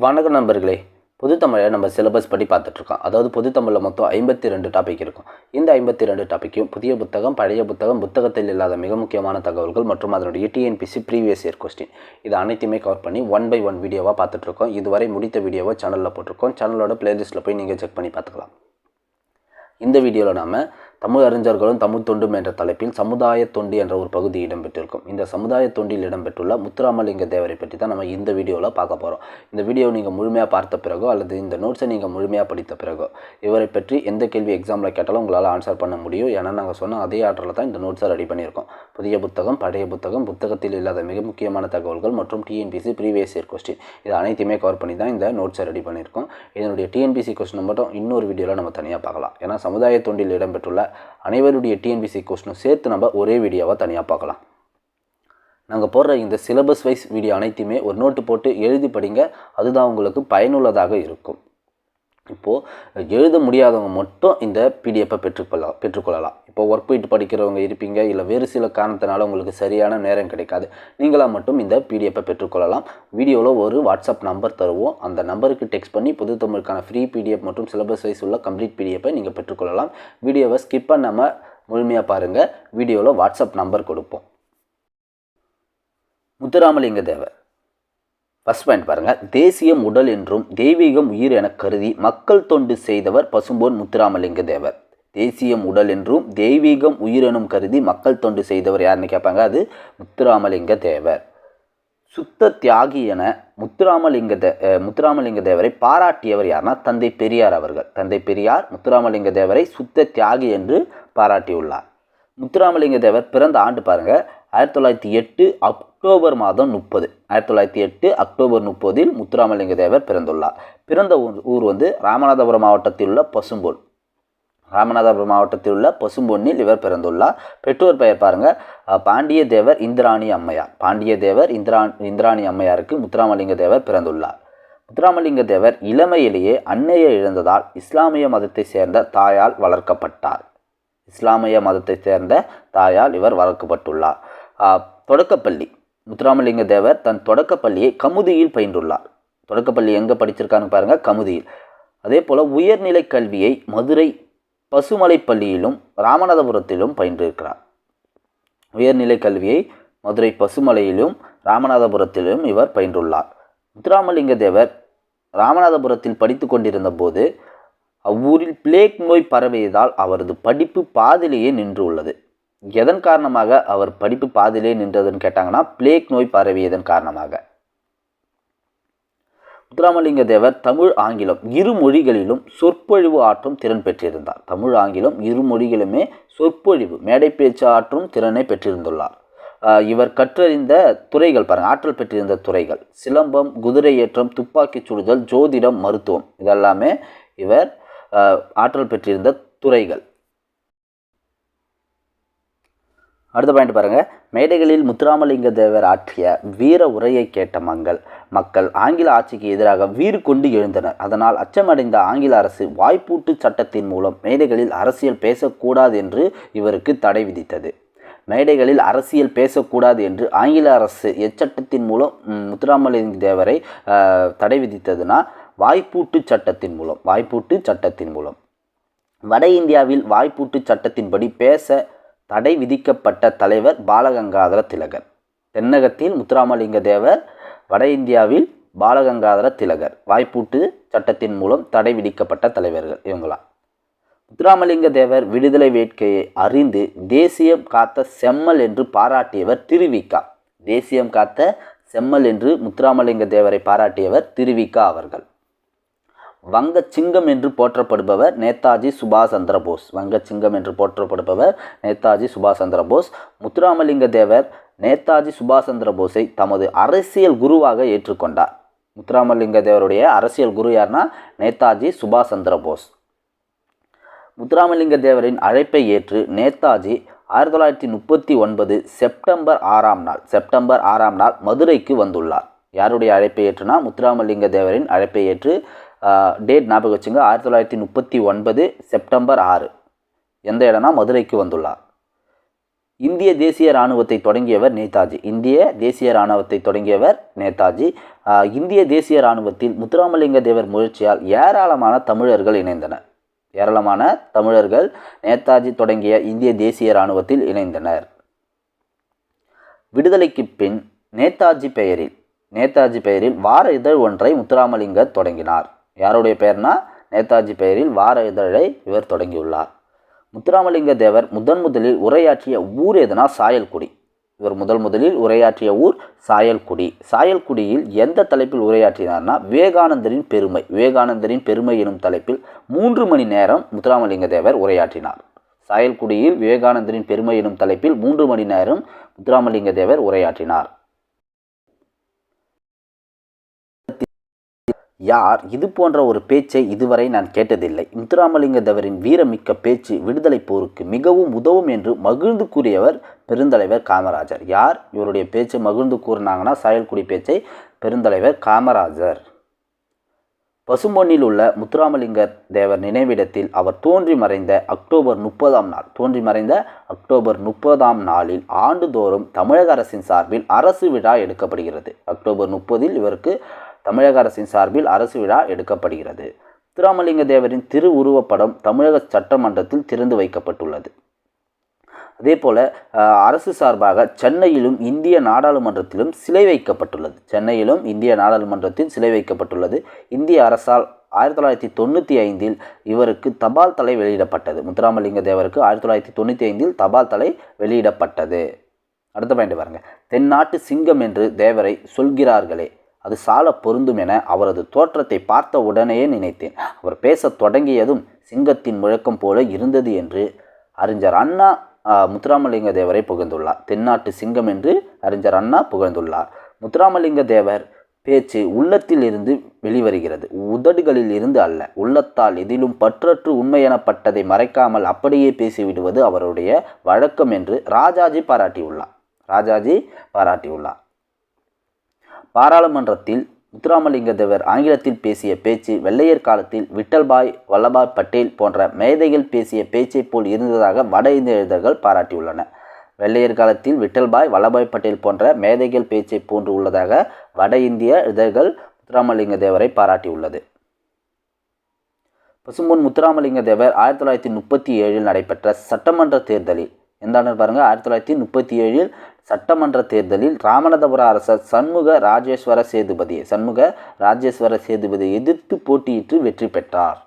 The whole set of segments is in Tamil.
வணக்கம் நண்பர்களே. பொதுத்தமிழை நம்ம சிலபஸ் படி பார்த்துட்ருக்கோம். அதாவது பொதுத்தமிழில் மொத்தம் 52 டாபிக் இருக்கும். இந்த 52 டாப்பிக்கும் புதிய புத்தகம், பழைய புத்தகம், புத்தகத்தில் இல்லாத மிக முக்கியமான தகவல்கள் மற்றும் அதனுடைய டிஎன்பிசி ப்ரீவியஸ் இயர் கொஸ்டின் இது அனைத்துமே கவர் பண்ணி 1 by 1 வீடியோவாக பார்த்துட்ருக்கோம். இதுவரை முடித்த வீடியோவை சேனலில் போட்டிருக்கோம். சேனலோட பிளேலிஸ்ட்டில் போய் நீங்கள் செக் பண்ணி பார்த்துக்கலாம். இந்த வீடியோவில் நாம் தமிழ் அறிஞர்களும் தமிழ் தொண்டும் என்ற தலைப்பில் சமுதாய தொண்டு என்ற ஒரு பகுதி இடம்பெற்றிருக்கும். இந்த சமுதாய தொண்டில் இடம்பெற்றுள்ள முத்துராமலிங்க தேவரை பற்றி தான் நம்ம இந்த வீடியோவில் பார்க்க போகிறோம். இந்த வீடியோ நீங்கள் முழுமையாக பார்த்த பிறகோ அல்லது இந்த நோட்ஸை நீங்கள் முழுமையாக படித்த பிறகோ இவரை பற்றி எந்த கேள்வி எக்ஸாமில் கேட்டாலும் உங்களால் ஆன்சர் பண்ண முடியும். ஏன்னா நாங்கள் சொன்ன அதே ஆற்றலில் தான் இந்த நோட்ஸை ரெடி பண்ணியிருக்கோம். புதிய புத்தகம், பழைய புத்தகம், புத்தகத்தில் இல்லாத மிக முக்கியமான தகவல்கள் மற்றும் டிஎன்பிசி ப்ரீவியஸ் இயர் கொஸ்டின் இது அனைத்துமே கவர் பண்ணி தான் இந்த நோட்ஸை ரெடி பண்ணியிருக்கோம். இதனுடைய டிஎன்பிசி கொஸ்டின் மட்டும் இன்னொரு வீடியோவில் நம்ம தனியாக பார்க்கலாம். ஏன்னா சமுதாய தொண்டில் இடம்பெற்றுள்ள அனைவருடைய டிஎன்பிசி கொஸ்டினும் சேர்த்து நம்ம ஒரே வீடியோவாக தனியாக பார்க்கலாம். நாங்கள் போடுற இந்த சிலபஸ் வைஸ் வீடியோ அனைத்துமே ஒரு நோட்டு போட்டு எழுதி படிங்க. அதுதான் உங்களுக்கு பயனுள்ளதாக இருக்கும். இப்போது எழுத முடியாதவங்க மட்டும் இந்த பிடிஎஃப்பை பெற்றுக்கொள்ளலாம். இப்போ ஒர்க் போயிட்டு படிக்கிறவங்க இருப்பீங்க, இல்லை வேறு சில காரணத்தினால உங்களுக்கு சரியான நேரம் கிடைக்காது. நீங்களாக மட்டும் இந்த பிடிஎஃப்பை பெற்றுக்கொள்ளலாம். வீடியோவில் ஒரு வாட்ஸ்அப் நம்பர் தருவோம். அந்த நம்பருக்கு டெக்ஸ்ட் பண்ணி பொதுத்தமிழுக்கான ஃப்ரீ பிடிஎஃப் மற்றும் சிலபஸ் வைஸ் உள்ள கம்ப்ளீட் பிடிஎஃப்பை நீங்கள் பெற்றுக்கொள்ளலாம். வீடியோவை ஸ்கிப் பண்ணாமல் முழுமையாக பாருங்கள். வீடியோவில் வாட்ஸ்அப் நம்பர் கொடுப்போம். முத்துராமலிங்க தேவர் ஃபர்ஸ்ட் பாயிண்ட் பாருங்கள். தேசியம் உடல் என்றும் தெய்வீகம் உயிர் என கருதி மக்கள் தொண்டு செய்தவர் பசும்பொன் முத்துராமலிங்க தேவர். தேசியம் உடல் என்றும் தெய்வீகம் உயிர் எனும் கருதி மக்கள் தொண்டு செய்தவர் யாருன்னு கேட்பாங்க. அது முத்துராமலிங்க தேவர். சுத்த தியாகி என முத்துராமலிங்க தேவரை பாராட்டியவர் யாருன்னா தந்தை பெரியார் அவர்கள். தந்தை பெரியார் முத்துராமலிங்க தேவரை சுத்த தியாகி என்று பாராட்டியுள்ளார். முத்துராமலிங்க தேவர் பிறந்த ஆண்டு பாருங்கள் 1908 அக்டோபர் மாதம் 30. 1908 அக்டோபர் 30 முத்துராமலிங்க தேவர் பிறந்துள்ளார். பிறந்த ஊர் ராமநாதபுரம் மாவட்டத்தில் உள்ள பசும்பொன். ராமநாதபுரம் மாவட்டத்தில் உள்ள பசும்பொன்னில் இவர் பிறந்துள்ளார். பெற்றோர் பெயர் பாருங்கள் பாண்டிய தேவர் இந்திராணி அம்மையார். பாண்டிய தேவர் இந்திராணி அம்மையாருக்கு முத்துராமலிங்க தேவர் பிறந்துள்ளார். முத்துராமலிங்க தேவர் இளமையிலேயே அன்னையை இழந்ததால் இஸ்லாமிய மதத்தை சேர்ந்த தாயால் வளர்க்கப்பட்டார். இஸ்லாமிய மதத்தை சேர்ந்த தாயால் இவர் வளர்க்கப்பட்டுள்ளார். தொடக்கப்பள்ளி முத்துராமலிங்க தேவர் தன் தொடக்கப்பள்ளியை கமுதியில் பயின்றுள்ளார். தொடக்கப்பள்ளி எங்கே படிச்சிருக்கான்னு பாருங்கள், கமுதியில். அதே போல் உயர்நிலை கல்வியை மதுரை பசுமலை பள்ளியிலும் ராமநாதபுரத்திலும் பயின்றிருக்கிறார். உயர்நிலை கல்வியை மதுரை பசுமலையிலும் ராமநாதபுரத்திலும் இவர் பயின்றுள்ளார். முத்துராமலிங்க தேவர் ராமநாதபுரத்தில் படித்து கொண்டிருந்த போது அவ்வூரில் பிளேக் நோய் பரவியதால் அவரது படிப்பு பாதிலேயே நின்று உள்ளது. எதன் காரணமாக அவர் படிப்பு பாதிலே நின்றதுன்னு கேட்டாங்கன்னா பிளேக் நோய் பரவியதன் காரணமாக. முத்துராமலிங்க தேவர் தமிழ், ஆங்கிலம் இரு மொழிகளிலும் சொற்பொழிவு ஆற்றும் திறன் பெற்றிருந்தார். தமிழ், ஆங்கிலம் இரு மொழிகளுமே சொற்பொழிவு மேடை பேச்சு ஆற்றும் திறனை பெற்றிருந்துள்ளார். இவர் கற்றறிந்த துறைகள் பாருங்கள், ஆற்றல் பெற்றிருந்த துறைகள் சிலம்பம், குதிரை ஏற்றம், துப்பாக்கி சுடுதல், ஜோதிடம், மருத்துவம் இதெல்லாமே இவர் ஆற்றல் பெற்றிருந்த துறைகள். அடுத்த பாயிண்ட் பாருங்கள். மேடைகளில் முத்துராமலிங்க தேவர் ஆற்றிய வீர உரையை கேட்ட மக்கள் ஆங்கில ஆட்சிக்கு எதிராக வீறு கொண்டு எழுந்தனர். அதனால் அச்சமடைந்த ஆங்கில அரசு வாய்ப்பூட்டு சட்டத்தின் மூலம் மேடைகளில் அரசியல் பேசக்கூடாது என்று இவருக்கு தடை விதித்தது. மேடைகளில் அரசியல் பேசக்கூடாது என்று ஆங்கில அரசு எச்சட்டத்தின் மூலம் முத்துராமலிங்க தேவரை தடை விதித்ததுன்னா வாய்ப்பூட்டு சட்டத்தின் மூலம். வட இந்தியாவில் வாய்ப்பூட்டு சட்டத்தின்படி பேச தடை விதிக்கப்பட்ட தலைவர் பாலகங்காதர திலகர். தென்னகத்தில் முத்துராமலிங்க தேவர், வட இந்தியாவில் பாலகங்காதர திலகர். வாய்ப்பூட்டு சட்டத்தின் மூலம் தடை விதிக்கப்பட்ட தலைவர்கள் இவங்களாம். முத்துராமலிங்க தேவர் விடுதலை வேட்கையை அறிந்து தேசியம் காத்த செம்மல் என்று பாராட்டியவர் திருவிக்கா. தேசியம் காத்த செம்மல் என்று முத்துராமலிங்க தேவரை பாராட்டியவர் திருவிக்கா அவர்கள். வங்கச்சிங்கம் என்று போற்றப்படுபவர் நேதாஜி சுபாஷ் சந்திர போஸ். வங்கச்சிங்கம் என்று போற்றப்படுபவர் நேதாஜி சுபாஷ் சந்திர போஸ். முத்துராமலிங்க தேவர் நேதாஜி சுபாஷ் சந்திர போஸை தமது அரசியல் குருவாக ஏற்றுக்கொண்டார். முத்துராமலிங்க தேவருடைய அரசியல் குரு யார்னா நேதாஜி சுபாஷ் சந்திர போஸ். முத்துராமலிங்க தேவரின் அழைப்பை ஏற்று நேதாஜி 1939 செப்டம்பர் 6ஆம் நாள் மதுரைக்கு வந்துள்ளார். யாருடைய அழைப்பை ஏற்றுனா முத்துராமலிங்க தேவரின் அழைப்பை ஏற்று டேட் ஞாபகம் வச்சுங்க. 1939 செப்டம்பர் 6 எந்த இடம்னா மதுரைக்கு வந்துள்ளார். இந்திய தேசிய இராணுவத்தை தொடங்கியவர் நேதாஜி. இந்திய தேசிய இராணுவத்தை தொடங்கியவர் நேதாஜி. இந்திய தேசிய இராணுவத்தில் முத்துராமலிங்க தேவர் முயற்சியால் ஏராளமான தமிழர்கள் இணைந்தனர். ஏராளமான தமிழர்கள் நேதாஜி தொடங்கிய இந்திய தேசிய இராணுவத்தில் இணைந்தனர். விடுதலைக்கு பின் நேதாஜி பெயரில் வார இதழ் ஒன்றை முத்துராமலிங்கர் தொடங்கினார். யாருடைய பெயர்னா நேதாஜி பெயரில் வார இதழை இவர் தொடங்கியுள்ளார். முத்துராமலிங்க தேவர் முதலில் உரையாற்றிய ஊர் எதுனா சாயல்குடி. இவர் முதலில் உரையாற்றிய ஊர் சாயல்குடி. சாயல்குடியில் எந்த தலைப்பில் உரையாற்றினார்னா விவேகானந்தரின் பெருமை எனும் தலைப்பில் 3 மணி நேரம் முத்துராமலிங்க தேவர் உரையாற்றினார். சாயல்குடியில் விவேகானந்தரின் பெருமை எனும் தலைப்பில் 3 மணி நேரம் முத்துராமலிங்க தேவர் உரையாற்றினார். யார் இது போன்ற ஒரு பேச்சை இதுவரை நான் கேட்டதில்லை. முத்துராமலிங்க தேவரின் வீரமிக்க பேச்சு விடுதலை போருக்கு மிகவும் உதவும் என்று மகிழ்ந்து கூறியவர் பெருந்தலைவர் காமராஜர். யார் இவருடைய பேச்சை மகிழ்ந்து கூறினாங்கன்னா சாயல்குடி பேச்சை பெருந்தலைவர் காமராஜர். பசும்பொன்னில் உள்ள முத்துராமலிங்க தேவர் நினைவிடத்தில் அவர் தோன்றி மறைந்த அக்டோபர் 30ஆம் நாளில் ஆண்டுதோறும் தமிழக அரசின் சார்பில் அரசு விழா எடுக்கப்படுகிறது. அக்டோபர் 30 இவருக்கு தமிழக அரசின் சார்பில் அரசு விழா எடுக்கப்படுகிறது. முத்துராமலிங்க தேவரின் திருவுருவப்படம் தமிழக சட்டமன்றத்தில் திறந்து வைக்கப்பட்டுள்ளது. அதே போல அரசு சார்பாக சென்னையிலும் இந்திய நாடாளுமன்றத்திலும் சிலை வைக்கப்பட்டுள்ளது. இந்திய அரசால் 1995 இவருக்கு தபால் தலை வெளியிடப்பட்டது. முத்துராமலிங்க தேவருக்கு 1995 தபால் தலை வெளியிடப்பட்டது. அடுத்த பாயிண்ட் பாருங்க. தென்னாட்டு சிங்கம் என்று தேவரை சொல்கிறார்களே, அது சால பொருந்தும் என அவரது தோற்றத்தை பார்த்த உடனேயே நினைத்தேன். அவர் பேசத் தொடங்கியதும் சிங்கத்தின் முழக்கம் போல இருந்தது என்று அறிஞர் அண்ணா முத்துராமலிங்க தேவரை புகழ்ந்துள்ளார். தென்னாட்டு சிங்கம் என்று அறிஞர் அண்ணா புகழ்ந்துள்ளார். முத்துராமலிங்க தேவர் பேச்சு உள்ளத்தில் இருந்து வெளிவருகிறது, உதடுகளில் இருந்து அல்ல. உள்ளத்தால் எதிலும் பற்றற்று உண்மை எனப்பட்டதை மறைக்காமல் அப்படியே பேசிவிடுவது அவருடைய வழக்கம் என்று ராஜாஜி பாராட்டியுள்ளார். பாராளுமன்றத்தில் முத்துராமலிங்க தேவர் ஆங்கிலத்தில் பேசிய பேச்சு வெள்ளையர் காலத்தில் விட்டல்பாய் வல்லபாய் பட்டேல் போன்ற மேதைகள் பேசிய பேச்சை போல் இருந்ததாக வட இந்திய இதழ்கள் பாராட்டியுள்ளன. வெள்ளையர் காலத்தில் விட்டல்பாய் வல்லபாய் பட்டேல் போன்ற மேதைகள் பேச்சை போன்று உள்ளதாக வட இந்திய இதழ்கள் முத்துராமலிங்க தேவரை பாராட்டியுள்ளது. பசும்பொன் முத்துராமலிங்க தேவர் 1937 நடைபெற்ற சட்டமன்ற தேர்தலில் எந்த பாருங்க 1937 சட்டமன்ற தேர்தலில் ராமநாதபுர அரசர் சண்முக ராஜேஸ்வர சேதுபதியை எதிர்த்து போட்டியிட்டு வெற்றி பெற்றார்.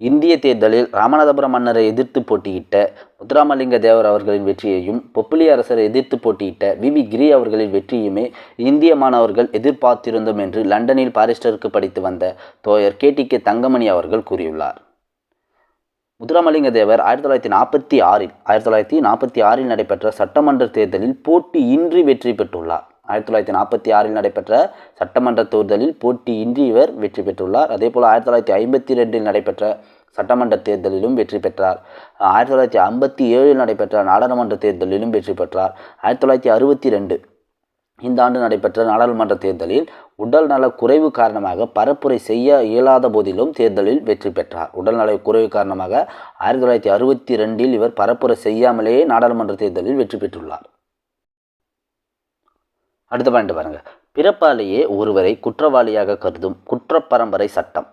இந்திய தேர்தலில் ராமநாதபுரம் மன்னரை எதிர்த்து போட்டியிட்ட முத்துராமலிங்க தேவர் அவர்களின் வெற்றியையும் பொப்பிலி அரசரை எதிர்த்து போட்டியிட்ட வி கிரி அவர்களின் வெற்றியுமே இந்திய மாணவர்கள் எதிர்பார்த்திருந்தோம் என்று லண்டனில் பாரிஸ்டருக்கு படித்து வந்த தோயர் KTK தங்கமணி அவர்கள் கூறியுள்ளார். முத்துராமலிங்க தேவர் 1946 நடைபெற்ற சட்டமன்ற தேர்தலில் போட்டியின்றி வெற்றி பெற்றுள்ளார். 1946 நடைபெற்ற சட்டமன்ற தேர்தலில் போட்டியின்றி இவர் வெற்றி பெற்றுள்ளார். அதே போல் 1952 நடைபெற்ற சட்டமன்ற தேர்தலிலும் வெற்றி பெற்றார். 1957 நடைபெற்ற நாடாளுமன்ற தேர்தலிலும் வெற்றி பெற்றார். 1962 இந்த ஆண்டு நடைபெற்ற நாடாளுமன்ற தேர்தலில் உடல் நல குறைவு காரணமாக பரப்புரை செய்ய இயலாத போதிலும் தேர்தலில் வெற்றி பெற்றார். உடல்நல குறைவு காரணமாக 1962 இவர் பரப்புரை செய்யாமலேயே நாடாளுமன்ற தேர்தலில் வெற்றி பெற்றுள்ளார். அடுத்த பாயிண்ட் பாருங்க. பிறப்பாலேயே ஒருவரை குற்றவாளியாக கருதும் குற்றப்பரம்பரை சட்டம்.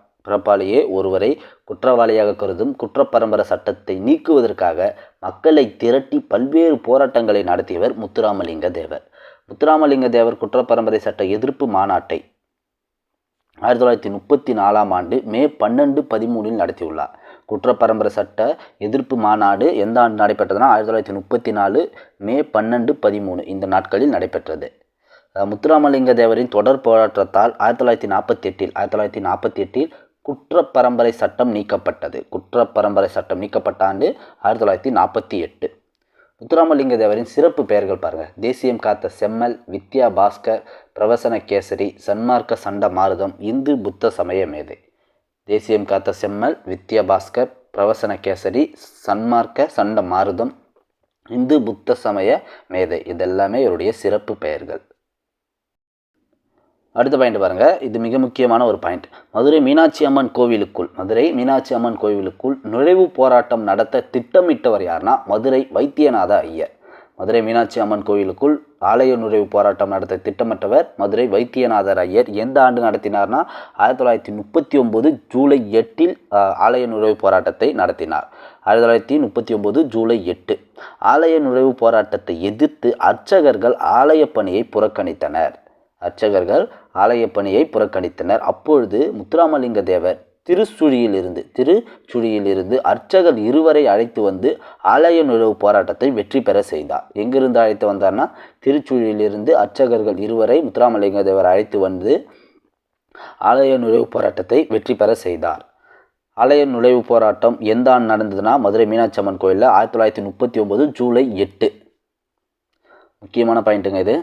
குற்றப்பரம்பரை சட்டத்தை நீக்குவதற்காக மக்களை திரட்டி பல்வேறு போராட்டங்களை நடத்தியவர் முத்துராமலிங்க தேவர். முத்துராமலிங்க தேவர் குற்றப்பரம்பரை சட்ட எதிர்ப்பு மாநாட்டை 1934 ஆண்டு மே 12, 13 நடத்தியுள்ளார். குற்றப்பரம்பரை சட்ட எதிர்ப்பு மாநாடு எந்த ஆண்டு நடைபெற்றதுன்னா 1934 மே 12, 13 இந்த நாட்களில் நடைபெற்றது. முத்துராமலிங்க தேவரின் தொடர் போராட்டத்தால் 1948 குற்றப்பரம்பரை சட்டம் நீக்கப்பட்டது. குற்றப்பரம்பரை சட்டம் நீக்கப்பட்ட ஆண்டு 1948. முத்துராமலிங்க தேவரின் சிறப்பு பெயர்கள் பாருங்கள். தேசியம் காத்த செம்மல், வித்யா பாஸ்கர், பிரவசன கேசரி, சன்மார்க்க சண்ட மாருதம், இந்து புத்த சமய மேதை. தேசியம் காத்த செம்மல், வித்யா பாஸ்கர், பிரவசன கேசரி, சன்மார்க்க சண்ட மாருதம், இந்து புத்த சமய மேதை. இதெல்லாமே இவருடைய சிறப்பு பெயர்கள். அடுத்த பாயிண்ட் பாருங்கள், இது மிக முக்கியமான ஒரு பாயிண்ட். மதுரை மீனாட்சி அம்மன் கோவிலுக்குள் நுழைவு போராட்டம் நடத்த திட்டமிட்டவர் யாருன்னா மதுரை வைத்தியநாத ஐயர். மதுரை மீனாட்சி அம்மன் கோவிலுக்குள் ஆலய நுழைவு போராட்டம் நடத்த திட்டமிட்டவர் மதுரை வைத்தியநாதர் ஐயர். எந்த ஆண்டு நடத்தினார்னா 1939 ஜூலை 8 ஆலய நுழைவு போராட்டத்தை நடத்தினார். 1939 ஜூலை 8 ஆலய நுழைவு போராட்டத்தை எதிர்த்து அர்ச்சகர்கள் ஆலய பணியை புறக்கணித்தனர். அப்பொழுது முத்துராமலிங்க தேவர் திருச்சுழியிலிருந்து அர்ச்சகர் இருவரை அழைத்து வந்து ஆலய நுழைவு போராட்டத்தை வெற்றி பெற செய்தார். எங்கிருந்து அழைத்து வந்தார்னா திருச்சுழியிலிருந்து அர்ச்சகர்கள் இருவரை முத்துராமலிங்க தேவர் அழைத்து வந்து ஆலய நுழைவு போராட்டத்தை வெற்றி பெற செய்தார். ஆலய நுழைவு போராட்டம் எந்த ஆண்டு நடந்ததுன்னா மதுரை மீனாட்சி அம்மன் கோயிலில் 1939 ஜூலை 8. முக்கியமான பாயிண்ட்டுங்க இது.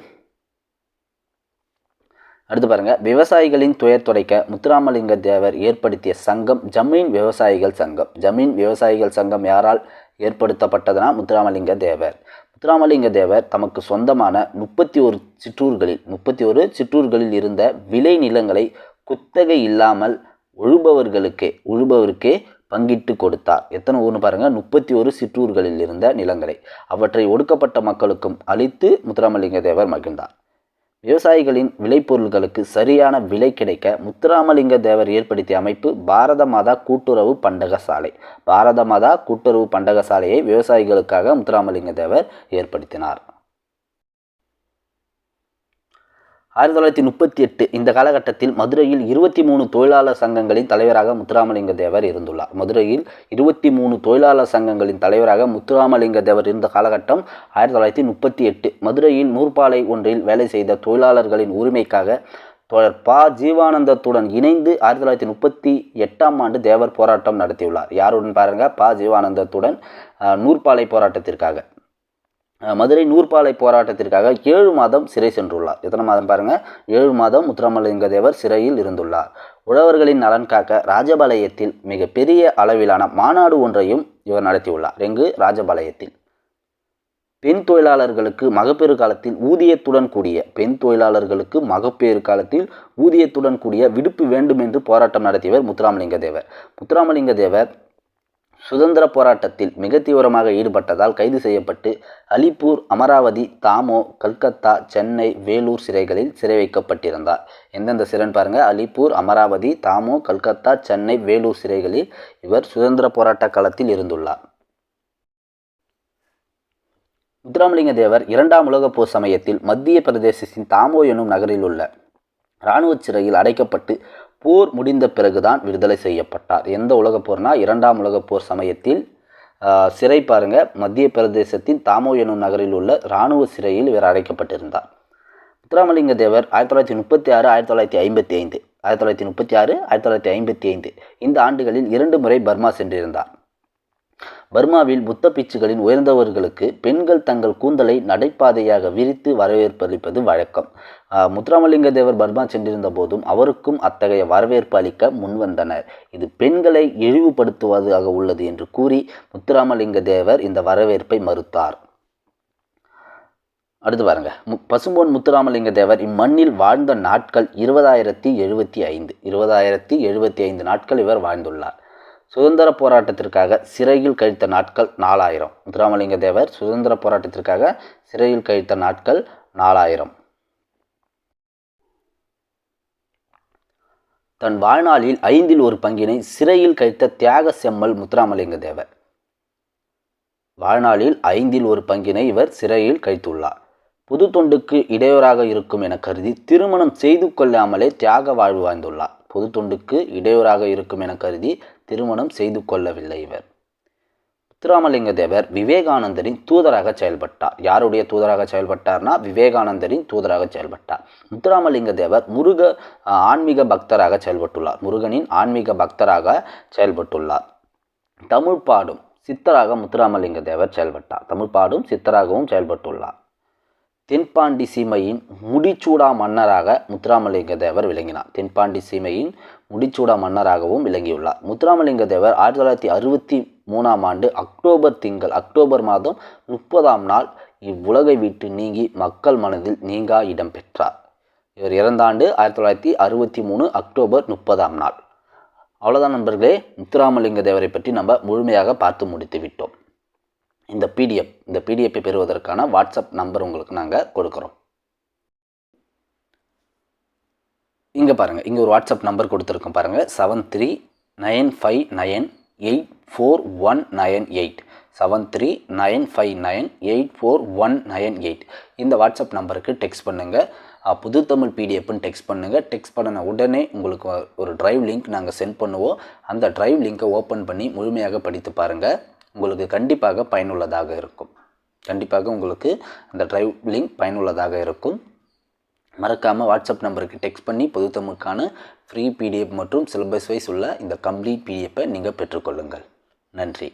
அடுத்து பாருங்கள், விவசாயிகளின் துயர் துடைக்க முத்துராமலிங்க தேவர் ஏற்படுத்திய சங்கம் ஜமீன் விவசாயிகள் சங்கம் யாரால் ஏற்படுத்தப்பட்டதுன்னா முத்துராமலிங்க தேவர் தமக்கு சொந்தமான 31 சிற்றூர்களில் இருந்த விளை நிலங்களை குத்தகை இல்லாமல் உழுபவருக்கே பங்கிட்டு கொடுத்தார். எத்தனை ஊர்னு பாருங்கள், 31 சிற்றூர்களில் இருந்த நிலங்களை அவற்றை ஒடுக்கப்பட்ட மக்களுக்கும் அளித்து முத்துராமலிங்க தேவர் மகிழ்ந்தார். விவசாயிகளின் விளைபொருள்களுக்கு சரியான விலை கிடைக்க முத்துராமலிங்க தேவர் ஏற்படுத்திய அமைப்பு பாரத மாதா கூட்டுறவு பண்டகசாலையை விவசாயிகளுக்காக முத்துராமலிங்க தேவர் ஏற்படுத்தினார். 1938 இந்த காலகட்டத்தில் மதுரையில் 23 தொழிலாளர் சங்கங்களின் தலைவராக முத்துராமலிங்க தேவர் இருந்துள்ளார். மதுரையில் 23 தொழிலாளர் சங்கங்களின் தலைவராக முத்துராமலிங்க தேவர் இருந்த காலகட்டம் 1938. மதுரையில் நூற்பாலை ஒன்றில் வேலை செய்த தொழிலாளர்களின் உரிமைக்காக தோழர் ப. ஜீவானந்தத்துடன் இணைந்து 1938 ஆண்டு தேவர் போராட்டம் நடத்தியுள்ளார். யாருடன் பாருங்கள், ப. ஜீவானந்தத்துடன் நூற்பாலை போராட்டத்திற்காக மதுரை நூற்பாலை போராட்டத்திற்காக 7 மாதம் சிறை சென்றுள்ளார். எத்தனை மாதம் பாருங்கள், 7 மாதம் முத்துராமலிங்க தேவர் சிறையில் இருந்துள்ளார். உழவர்களின் நலன் காக்க ராஜபாளையத்தில் மிகப்பெரிய அளவிலான மாநாடு ஒன்றையும் இவர் நடத்தியுள்ளார். எங்கு? ராஜபாளையத்தில். பெண் தொழிலாளர்களுக்கு மகப்பேறு காலத்தில் ஊதியத்துடன் கூடிய விடுப்பு வேண்டும் என்று போராட்டம் நடத்தியவர் முத்துராமலிங்க தேவர். சுதந்திர போராட்டத்தில் மிக தீவிரமாக ஈடுபட்டதால் கைது செய்யப்பட்டு அலிப்பூர், அமராவதி, தாமோ, கல்கத்தா, சென்னை, வேலூர் சிறைகளில் சிறை வைக்கப்பட்டிருந்தார். எந்தெந்த சிறைன்னு பாருங்கள், அலிப்பூர், அமராவதி, தாமோ, கல்கத்தா, சென்னை, வேலூர் சிறைகளில் இவர் சுதந்திர போராட்ட காலத்தில் இருந்துள்ளார். முத்துராமலிங்க தேவர் 2ஆம் உலகப் போர் சமயத்தில் மத்திய பிரதேசத்தின் தாமோ எனும் நகரில் உள்ள இராணுவ சிறையில் அடைக்கப்பட்டு போர் முடிந்த பிறகுதான் விடுதலை செய்யப்பட்டார். எந்த உலகப் போர்னா 2ஆம் உலகப் போர் சமயத்தில் சிறை பாருங்கள், மத்திய பிரதேசத்தின் தாமோ எனும் நகரில் உள்ள இராணுவ சிறையில் இவர் அடைக்கப்பட்டிருந்தார். முத்துராமலிங்க தேவர் 1936, 1955 இந்த ஆண்டுகளில் 2 முறை பர்மா சென்றிருந்தார். பர்மாவில் புத்த பிட்சுகளின் உயர்ந்தவர்களுக்கு பெண்கள் தங்கள் கூந்தலை நடைபாதையாக விரித்து வரவேற்பளிப்பது வழக்கம். முத்துராமலிங்க தேவர் பர்மா சென்றிருந்த போதும் அவருக்கும் அத்தகைய வரவேற்பு அளிக்க முன்வந்தனர். இது பெண்களை இழிவுபடுத்துவதாக உள்ளது என்று கூறி முத்துராமலிங்க தேவர் இந்த வரவேற்பை மறுத்தார். அடுத்து பாருங்க, பசும்பொன் முத்துராமலிங்க தேவர் இம்மண்ணில் வாழ்ந்த நாட்கள் 20,075 நாட்கள் இவர் வாழ்ந்துள்ளார். சுதந்திர போராட்டத்திற்காக சிறையில் கழித்த நாட்கள் 4000. முத்துராமலிங்க தேவர் சுதந்திர போராட்டத்திற்காக சிறையில் கழித்த நாட்கள் 4000. தன் வாழ்நாளில் 1/5 பங்கினை சிறையில் கழித்த தியாக செம்மல் முத்துராமலிங்க தேவர். வாழ்நாளில் 1/5 பங்கினை இவர் சிறையில் கழித்துள்ளார். பொது தொண்டுக்கு இடையூறாக இருக்கும் என கருதி திருமணம் செய்து கொள்ளாமலே தியாக வாழ்வு வாழ்ந்துள்ளார். பொது தொண்டுக்கு இடையூறாக இருக்கும் என கருதி திருமணம் செய்து கொள்ளவில்லை இவர். முத்துராமலிங்க தேவர் விவேகானந்தரின் தூதராக செயல்பட்டார். யாருடைய தூதராக செயல்பட்டார்னா விவேகானந்தரின் தூதராக செயல்பட்டார். முத்துராமலிங்க தேவர் ஆன்மீக பக்தராக செயல்பட்டுள்ளார். முருகனின் ஆன்மீக பக்தராக செயல்பட்டுள்ளார். தமிழ் பாடும் சித்தராக முத்துராமலிங்க தேவர் செயல்பட்டார். தமிழ் பாடும் சித்தராகவும் செயல்பட்டுள்ளார். தென்பாண்டி சீமையின் முடிச்சூடா மன்னராக முத்துராமலிங்க தேவர் விளங்கினார். தென்பாண்டி சீமையின் முடிச்சூடா மன்னராகவும் விளங்கியுள்ளார். முத்துராமலிங்க தேவர் 1963 ஆண்டு அக்டோபர் மாதம் 30ஆம் நாள் இவ்வுலகை விட்டு நீங்கி மக்கள் மனதில் நீங்கா இடம் பெற்றார். இவர் இறந்த ஆண்டு 1963 அக்டோபர் 30ஆம் நாள். அவ்வளோதான் நண்பர்களே, முத்துராமலிங்க தேவரை பற்றி நம்ம முழுமையாக பார்த்து முடித்து விட்டோம். இந்த பிடிஎஃப்பை பெறுவதற்கான வாட்ஸ்அப் நம்பர் உங்களுக்கு நாங்கள் கொடுக்குறோம். இங்கே பாருங்கள், இங்கே ஒரு வாட்ஸ்அப் நம்பர் கொடுத்துருக்கோம் பாருங்கள், 7395984198 7395984198. இந்த வாட்ஸ்அப் நம்பருக்கு டெக்ஸ்ட் பண்ணுங்கள். புது தமிழ் பிடிஎஃப்னு டெக்ஸ்ட் பண்ணுங்கள். டெக்ஸ்ட் பண்ணின உடனே உங்களுக்கு ஒரு டிரைவ் லிங்க் நாங்கள் சென்ட் பண்ணுவோம். அந்த டிரைவ் லிங்க்கை ஓப்பன் பண்ணி முழுமையாக படித்து பாருங்கள். உங்களுக்கு கண்டிப்பாக பயனுள்ளதாக இருக்கும். உங்களுக்கு அந்த டிரைவ் லிங்க் பயனுள்ளதாக இருக்கும். மறக்காமல் வாட்ஸ்அப் நம்பருக்கு டெக்ஸ்ட் பண்ணி பொது தமிழுக்கான ஃப்ரீ பிடிஎஃப் மற்றும் சிலபஸ் வைஸ் உள்ள இந்த கம்ப்ளீட் பிடிஎஃப்பை நீங்கள் பெற்றுக்கொள்ளுங்கள். நன்றி.